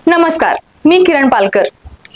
नमस्कार, मी Kiran Palkar.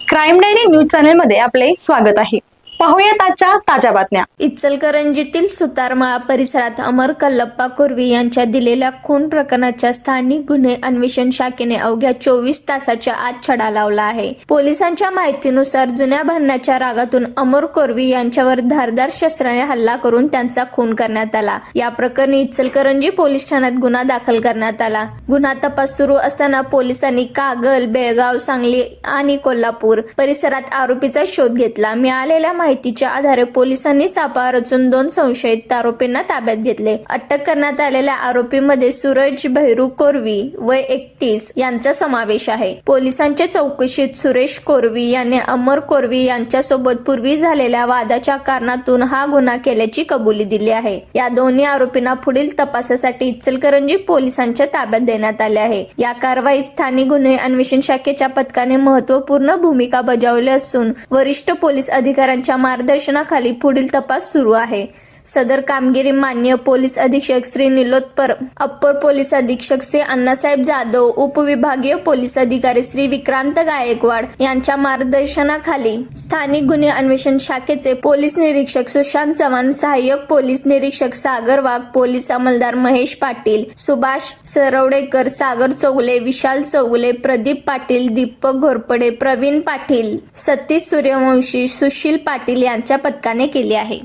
Crime diary news channel मध्ये आपले स्वागत आहे. पाहूयात आजच्या ताज्या बातम्या. इचलकरंजीतील सुतारमाळा परिसरात अमर कल्लप्पा कोरवी यांच्या दिलेल्या खून प्रकरणाच्या स्थानिक गुन्हे अन्वेषण शाखेने अवघ्या 24 तासाच्या आत छडा लावला आहे. पोलिसांच्या माहितीनुसार जुन्या भांडणाच्या रागातून अमर कोरवी यांच्यावर धारदार शस्त्राने हल्ला करून त्यांचा खून करण्यात आला. या प्रकरणी इचलकरंजी पोलीस ठाण्यात गुन्हा दाखल करण्यात आला. गुन्हा तपास सुरू असताना पोलिसांनी कागल, बेळगाव, सांगली आणि कोल्हापूर परिसरात आरोपीचा शोध घेतला. मिळालेल्या माहितीच्या आधारे पोलिसांनी सापळा रचून 2 संशयित आरोपींना ताब्यात घेतले. अटक करण्यात आलेल्या आरोपींमध्ये सूरज भैरू कोरवी वय 31 यांचा समावेश आहे. पोलिसांच्या चौकशीत सुरेश कोरवी याने अमर कोरवी यांच्यासोबत पूर्वी झालेल्या वादाच्या कारणातून हा गुन्हा केल्याची कबुली दिली आहे. या दोन्ही आरोपींना पुढील तपासासाठी इचलकरंजी पोलिसांच्या ताब्यात देण्यात आले आहे. या कारवाईत स्थानिक गुन्हे अन्वेषण शाखेच्या पथकाने महत्त्वपूर्ण भूमिका बजावली असून वरिष्ठ पोलीस अधिकाऱ्यांच्या मार्गदर्शनाखाली पुढील तपास सुरू आहे. सदर कामगिरी माननीय पोलीस अधीक्षक श्री निलोत्पर, अप्पर पोलीस अधीक्षक श्री अण्णासाहेब जाधव, उपविभागीय पोलीस अधिकारी श्री विक्रांत गायकवाड यांच्या मार्गदर्शनाखाली स्थानिक गुन्हे अन्वेषण शाखेचे पोलीस निरीक्षक सुशांत चव्हाण, सहाय्यक पोलीस निरीक्षक सागर वाघ, पोलीस अंमलदार महेश पाटील, सुभाष सरवडेकर, सागर चौगुले, विशाल चौगुले, प्रदीप पाटील, दीपक घोरपडे, प्रवीण पाटील, सतीश सूर्यवंशी, सुशील पाटील यांच्या पथकाने केली आहे.